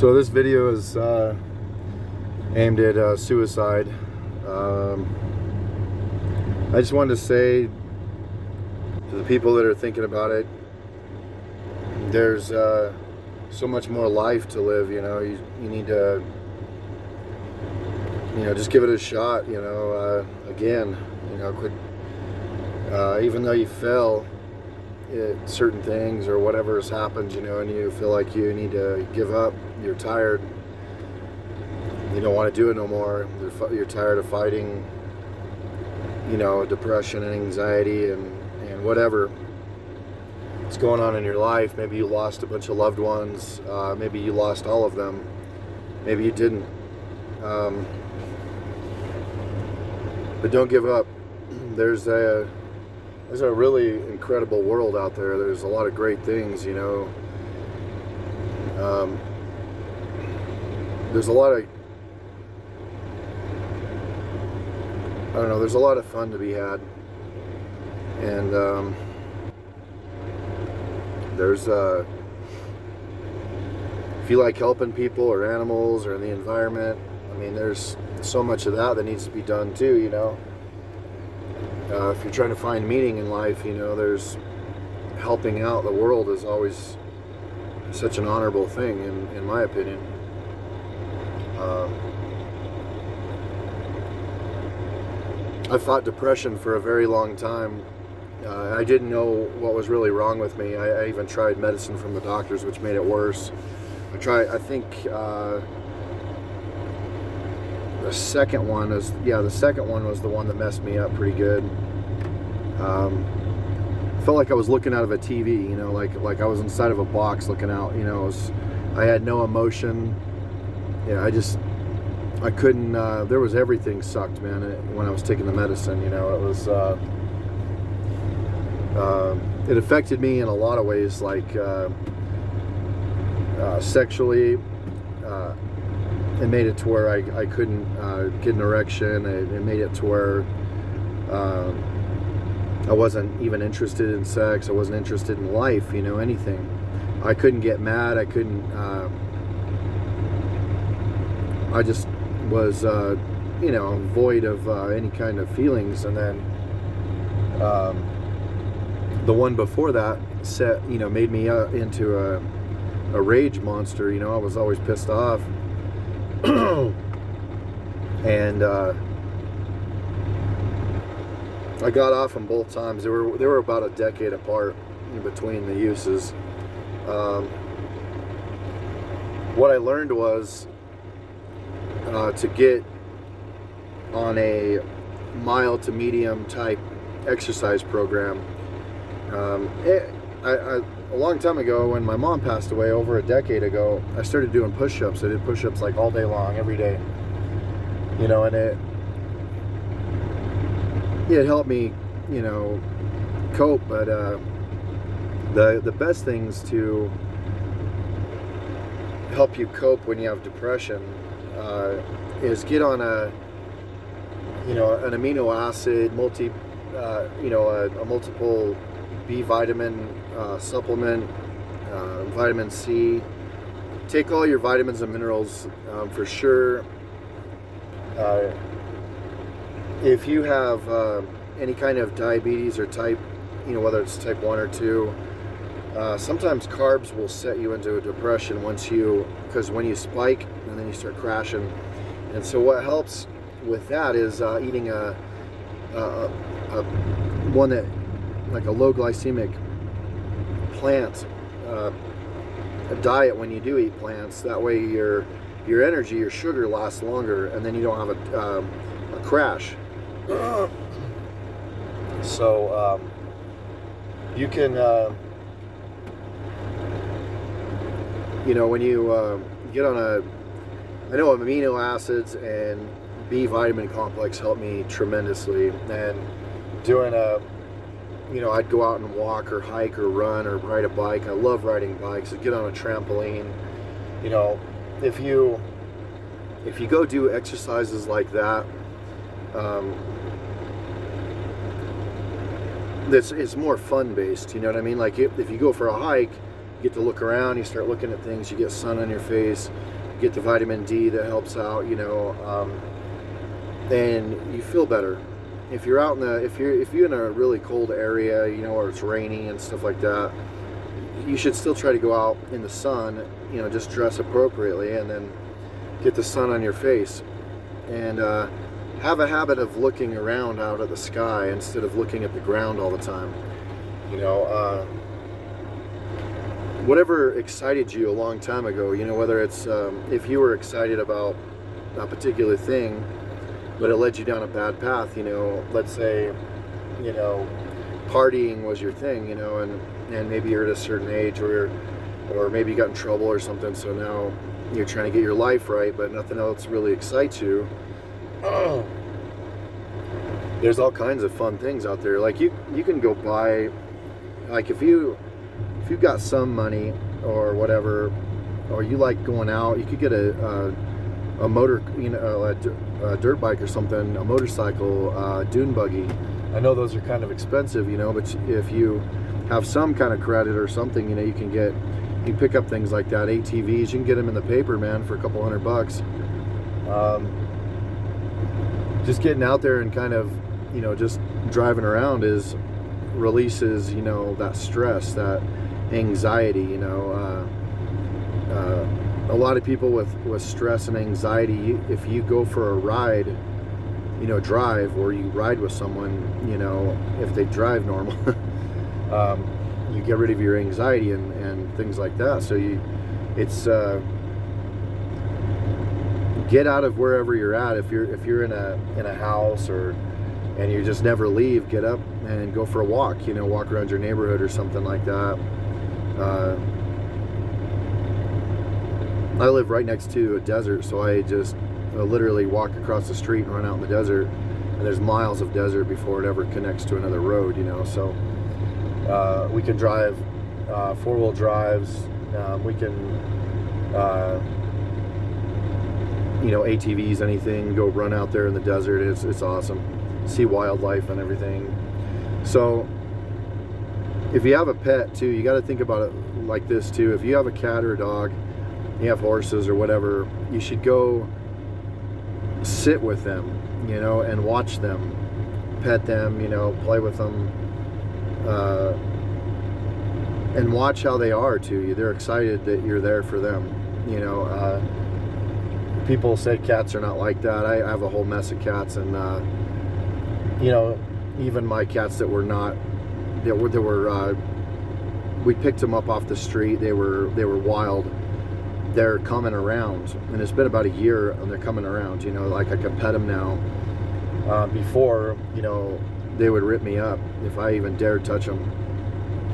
So this video is aimed at suicide. I just wanted to say to the people that are thinking about it, there's so much more life to live. You know, you need to, just give it a shot. Again, quit. Even though you fail at certain things or whatever has happened, and you feel like you need to give up, you're tired, you don't want to do it no more, you're tired of fighting, depression and anxiety and whatever is going on in your life. Maybe you lost a bunch of loved ones, maybe you lost all of them, maybe you didn't, but don't give up. There's a really incredible world out there. There's a lot of great things, there's a lot of, there's a lot of fun to be had. And there's, if you like helping people or animals or the environment, there's so much of that needs to be done too, if you're trying to find meaning in life, there's helping out the world is always such an honorable thing, in my opinion. I fought depression for a very long time. I didn't know what was really wrong with me. I even tried medicine from the doctors, which made it worse. I think the second one was the one that messed me up pretty good. Felt like I was looking out of a TV, like I was inside of a box looking out. I had no emotion. Yeah, I couldn't. There was everything sucked, man. When I was taking the medicine, it was. It affected me in a lot of ways, like sexually. It made it to where I couldn't get an erection. It made it to where I wasn't even interested in sex. I wasn't interested in life, anything. I couldn't get mad. I couldn't. I just was, void of any kind of feelings. And then the one before that made me into a rage monster. I was always pissed off. And I got off them both times. They were about a decade apart in between the uses. What I learned was to get on a mild to medium type exercise program. A long time ago, when my mom passed away over a decade ago, I started doing push-ups. I did push-ups like all day long, every day. And it helped me, cope. But the best things to help you cope when you have depression is get on an amino acid a multiple B vitamin supplement, vitamin C. Take all your vitamins and minerals for sure. If you have any kind of diabetes or type, whether it's type 1 or 2, sometimes carbs will set you into a depression because when you spike and then you start crashing. And so what helps with that is eating a one that, like a low glycemic plant, a diet when you do eat plants. That way your energy, your sugar lasts longer, and then you don't have a crash. So you can, when you get on I know amino acids and B vitamin complex help me tremendously. And doing I'd go out and walk or hike or run or ride a bike. I love riding bikes. I'd get on a trampoline. If you go do exercises like that, it's more fun based. You know what I mean? Like if you go for a hike, You get to look around, you start looking at things, you get sun on your face, you get the vitamin D that helps out, and you feel better. If you're out in if you're in a really cold area, or it's raining and stuff like that, you should still try to go out in the sun, just dress appropriately and then get the sun on your face. And have a habit of looking around out at the sky instead of looking at the ground all the time. Whatever excited you a long time ago, whether it's if you were excited about a particular thing, but it led you down a bad path, let's say, partying was your thing, and maybe you're at a certain age, or maybe you got in trouble or something, so now you're trying to get your life right, but nothing else really excites you. There's all kinds of fun things out there. Like you can go buy, like if you've got some money or whatever, or you like going out, you could get a motor, a dirt bike or something, a motorcycle, dune buggy. I know those are kind of expensive, but if you have some kind of credit or something, you can pick up things like that. ATVs, you can get them in the paper, man, for a couple $100. Just getting out there and kind of, just driving around releases, that stress, that anxiety, a lot of people with stress and anxiety, if you go for a ride, drive, or you ride with someone, if they drive normal, you get rid of your anxiety and things like that. So it's get out of wherever you're at. If you're in a house and you just never leave, get up and go for a walk, walk around your neighborhood or something like that. I live right next to a desert, so I just literally walk across the street and run out in the desert, and there's miles of desert before it ever connects to another road, so we can drive four-wheel drives, we can ATVs, anything, go run out there in the desert. It's awesome. See wildlife and everything. So if you have a pet too, you got to think about it like this too. If you have a cat or a dog, you have horses or whatever, you should go sit with them, and watch them, pet them, play with them, and watch how they are to you. They're excited that you're there for them. People say cats are not like that. I have a whole mess of cats, and even my cats that were not, we picked them up off the street. They were wild. They're coming around, and it's been about a year, and they're coming around. Like I can pet them now. Before, they would rip me up if I even dared touch them.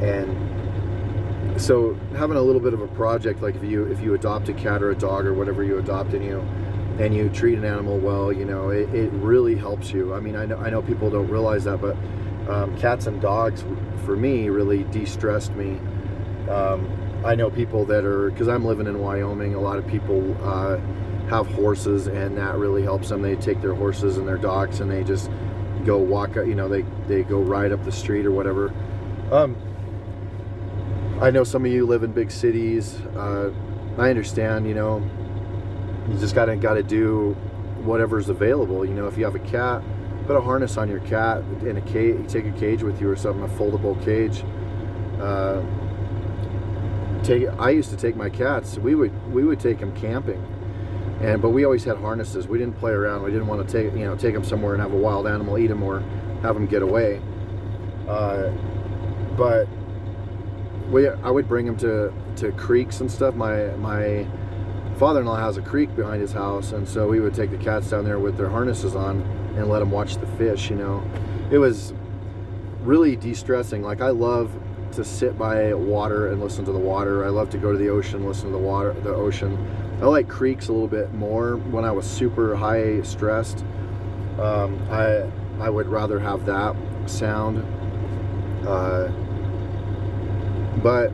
And so having a little bit of a project, like if you adopt a cat or a dog or whatever you adopt, and you treat an animal well, it really helps you. I mean, I know people don't realize that, but cats and dogs for me really de-stressed me. I know people that are, because I'm living in Wyoming, a lot of people have horses, and that really helps them. They take their horses and their dogs and they just go walk, they go ride up the street or whatever. I know some of you live in big cities. I understand, you just gotta do whatever's available. If you have a cat, put a harness on your cat in a cage, take a cage with you or something, a foldable cage. I used to take my cats, we would take them camping, but we always had harnesses. We didn't play around. We didn't want to take them somewhere and have a wild animal eat them or have them get away. But I would bring them to creeks and stuff. My father-in-law has a creek behind his house, and so we would take the cats down there with their harnesses on and let them watch the fish. It was really de-stressing. Like, I love to sit by water and listen to the water. I love to go to the ocean, listen to the ocean. I like creeks a little bit more. When I was super high stressed, I would rather have that sound. But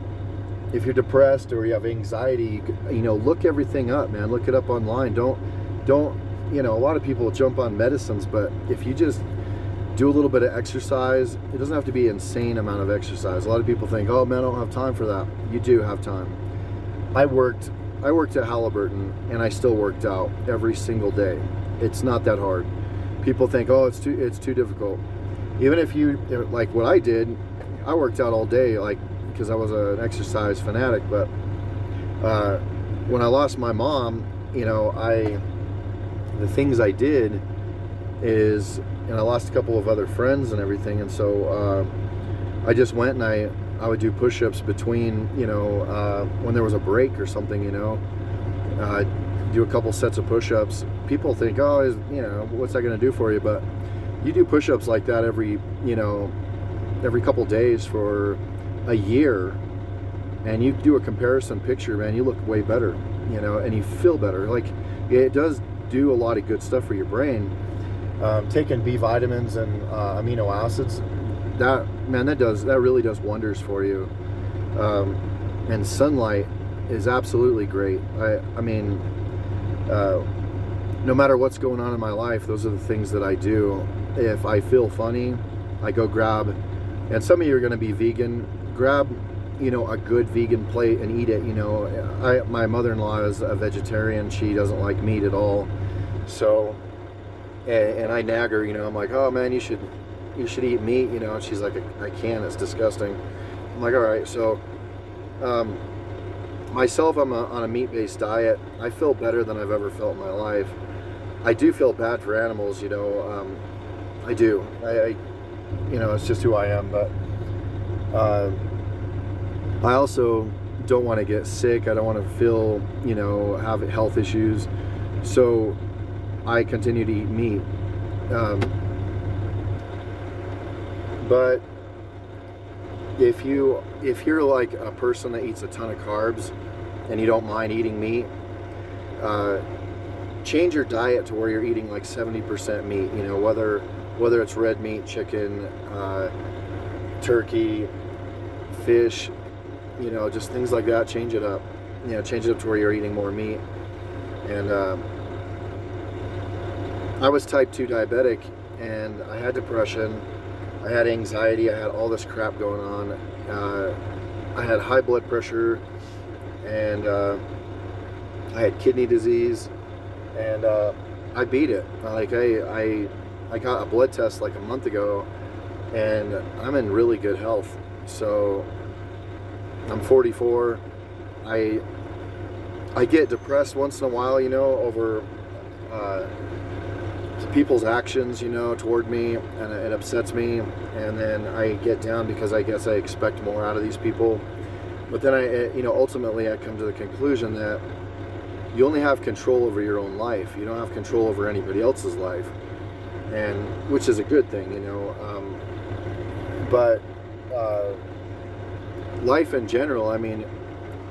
if you're depressed or you have anxiety, look everything up, man. Look it up online. Don't a lot of people jump on medicines, but if you just do a little bit of exercise. It doesn't have to be an insane amount of exercise. A lot of people think, oh man, I don't have time for that. You do have time. I worked at Halliburton, and I still worked out every single day. It's not that hard. People think, oh, it's too difficult. Even if you, like what I did, I worked out all day, like, because I was an exercise fanatic. But when I lost my mom, you know, the things I did is, and I lost a couple of other friends and everything, and so I just went and I would do push-ups between, you know, when there was a break or something, you know, do a couple sets of push-ups. People think, oh, you know, what's that going to do for you? But you do push-ups like that every couple days for a year, and you do a comparison picture, man, you look way better, you know, and you feel better. Like, it does do a lot of good stuff for your brain. Taking B vitamins and amino acids, that really does wonders for you. And sunlight is absolutely great. I mean, no matter what's going on in my life, those are the things that I do. If I feel funny, I go grab, and some of you are going to be vegan, grab, you know, a good vegan plate and eat it. You know, my mother-in-law is a vegetarian. She doesn't like meat at all. So, and I nag her, you know, I'm like, oh man, you should eat meat, you know, and she's like, I can't, it's disgusting. I'm like, all right. So, myself, I'm on a meat-based diet. I feel better than I've ever felt in my life. I do feel bad for animals, you know, I do. I you know, it's just who I am, but I also don't want to get sick. I don't want to feel, you know, have health issues. So I continue to eat meat. But if you're like a person that eats a ton of carbs and you don't mind eating meat, change your diet to where you're eating like 70% meat, you know, whether it's red meat, chicken, turkey, fish, you know, just things like that. Change it up, you know, change it up to where you're eating more meat. And I was type 2 diabetic, and I had depression, I had anxiety, I had all this crap going on. I had high blood pressure, and I had kidney disease, and I beat it. Like I got a blood test like a month ago, and I'm in really good health. So I'm 44. I get depressed once in a while, you know, over people's actions, you know, toward me, and it upsets me, and then I get down because I guess I expect more out of these people. But then you know, ultimately I come to the conclusion that you only have control over your own life. You don't have control over anybody else's life, and which is a good thing, you know. But life in general, I mean,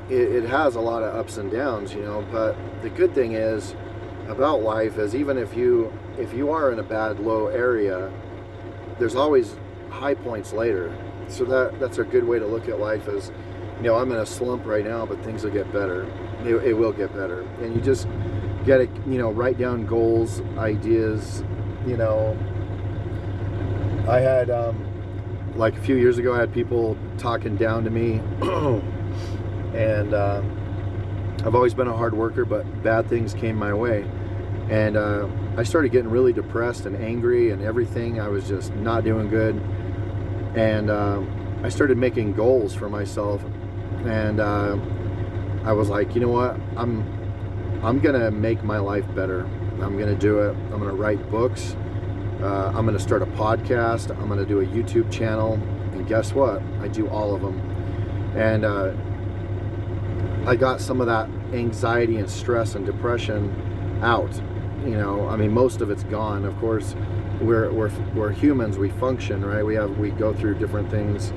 it has a lot of ups and downs, you know. But the good thing is about life is, even if you are in a bad, low area, there's always high points later. So that's a good way to look at life. Is, you know, I'm in a slump right now, but things will get better. It will get better. And you just got to, you know, write down goals, ideas. You know, I had, like a few years ago, I had people talking down to me. And I've always been a hard worker, but bad things came my way. And I started getting really depressed and angry and everything. I was just not doing good. And I started making goals for myself. And I was like, you know what? I'm gonna make my life better. I'm gonna do it. I'm gonna write books. I'm gonna start a podcast. I'm gonna do a YouTube channel. And guess what? I do all of them. And I got some of that anxiety and stress and depression out. You know, I mean, most of it's gone. Of course, we're humans. We function, right? We go through different things,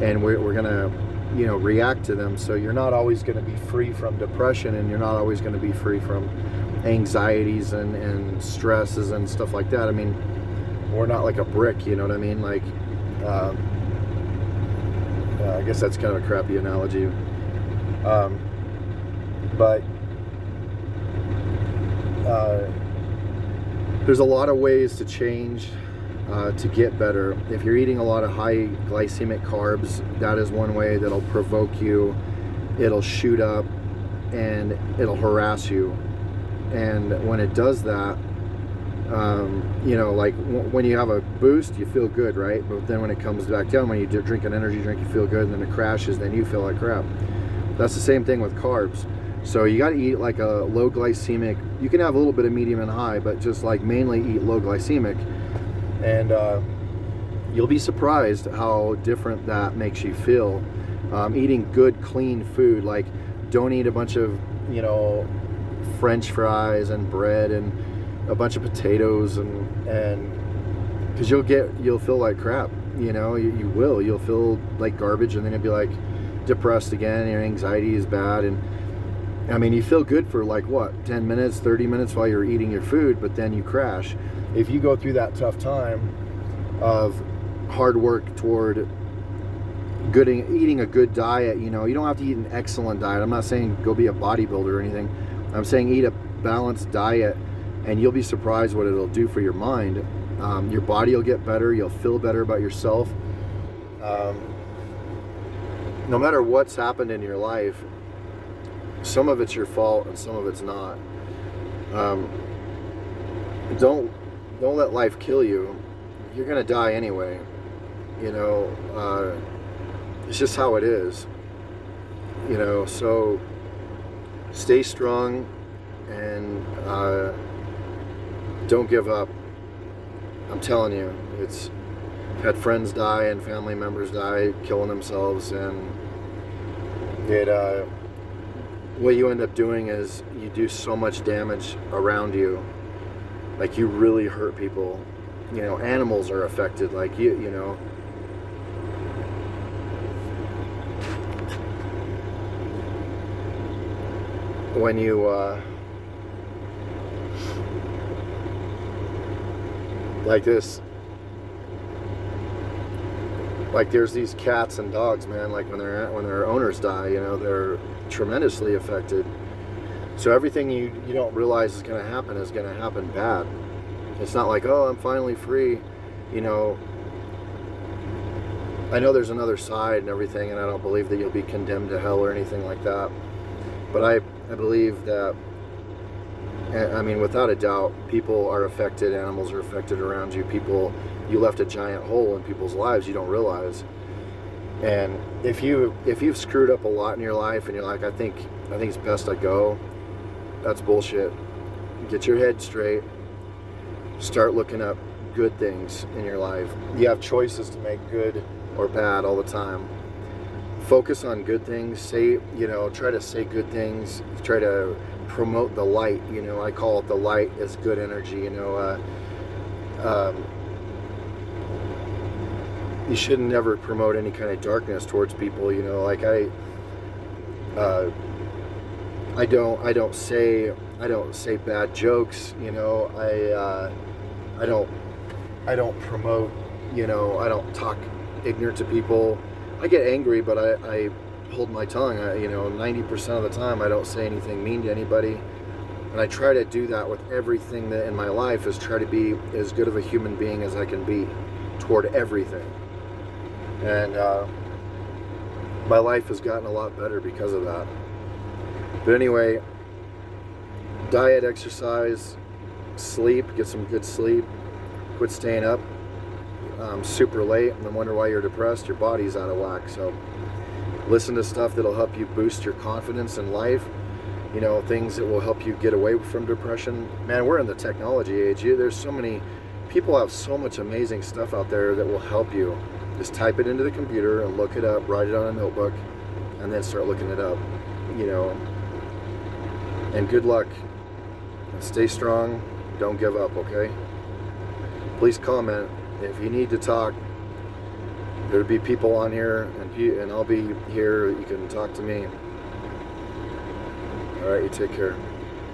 and we're gonna, you know, react to them. So you're not always going to be free from depression, and you're not always going to be free from anxieties and stresses and stuff like that. I mean, we're not like a brick, you know what I mean? Like, I guess that's kind of a crappy analogy. But there's a lot of ways to change to get better. If you're eating a lot of high glycemic carbs, that is one way that'll provoke you. It'll shoot up and it'll harass you. And when it does that, you know, like when you have a boost, you feel good, right? But then when it comes back down, when you drink an energy drink, you feel good, and then it crashes, then you feel like crap. That's the same thing with carbs. So you got to eat like a low glycemic. You can have a little bit of medium and high, but just like mainly eat low glycemic. And you'll be surprised how different that makes you feel. Eating good, clean food, like don't eat a bunch of, you know, French fries and bread and a bunch of potatoes, and because you'll feel like crap, you know, you'll feel like garbage, and then you'll be like depressed again, your anxiety is bad. And I mean, you feel good for like what, 10 minutes, 30 minutes while you're eating your food, but then you crash. If you go through that tough time of hard work toward eating a good diet, you know, you don't have to eat an excellent diet. I'm not saying go be a bodybuilder or anything. I'm saying eat a balanced diet, and you'll be surprised what it'll do for your mind. Your body will get better. You'll feel better about yourself. No matter what's happened in your life, some of it's your fault and some of it's not. Don't let life kill you. You're gonna die anyway. You know, it's just how it is. You know, so stay strong and don't give up. I'm telling you, it's had friends die and family members die killing themselves, and what you end up doing is you do so much damage around you. Like, you really hurt people. You know, animals are affected, like you know. When you like this, like there's these cats and dogs, man, like when their owners die, you know, they're tremendously affected. So everything you don't realize is going to happen bad. It's not like, oh, I'm finally free, you know. I know there's another side and everything, and I don't believe that you'll be condemned to hell or anything like that, but I believe that, I mean, without a doubt, people are affected, animals are affected around you. You left a giant hole in people's lives you don't realize. And if you've screwed up a lot in your life and you're like, I think it's best I go, that's bullshit. Get your head straight. Start looking up good things in your life. You have choices to make, good or bad, all the time. Focus on good things. Try to say good things. Try to promote the light. You know, I call it the light is good energy. You know, you should never promote any kind of darkness towards people. You know, like I don't say bad jokes. You know, I don't promote. You know, I don't talk ignorant to people. I get angry, but I hold my tongue. 90% of the time I don't say anything mean to anybody, and I try to do that with everything that in my life, is try to be as good of a human being as I can be toward everything. And my life has gotten a lot better because of that. But anyway, diet, exercise, sleep, get some good sleep, quit staying up super late and then wonder why you're depressed. Your body's out of whack. So listen to stuff that'll help you boost your confidence in life. You know, things that will help you get away from depression. Man, we're in the technology age. There's so many people have so much amazing stuff out there that will help you. Just type it into the computer and look it up, write it on a notebook, and then start looking it up. You know, and good luck. Stay strong. Don't give up, okay? Please comment. If you need to talk, there'll be people on here, and I'll be here. You can talk to me. All right, you take care.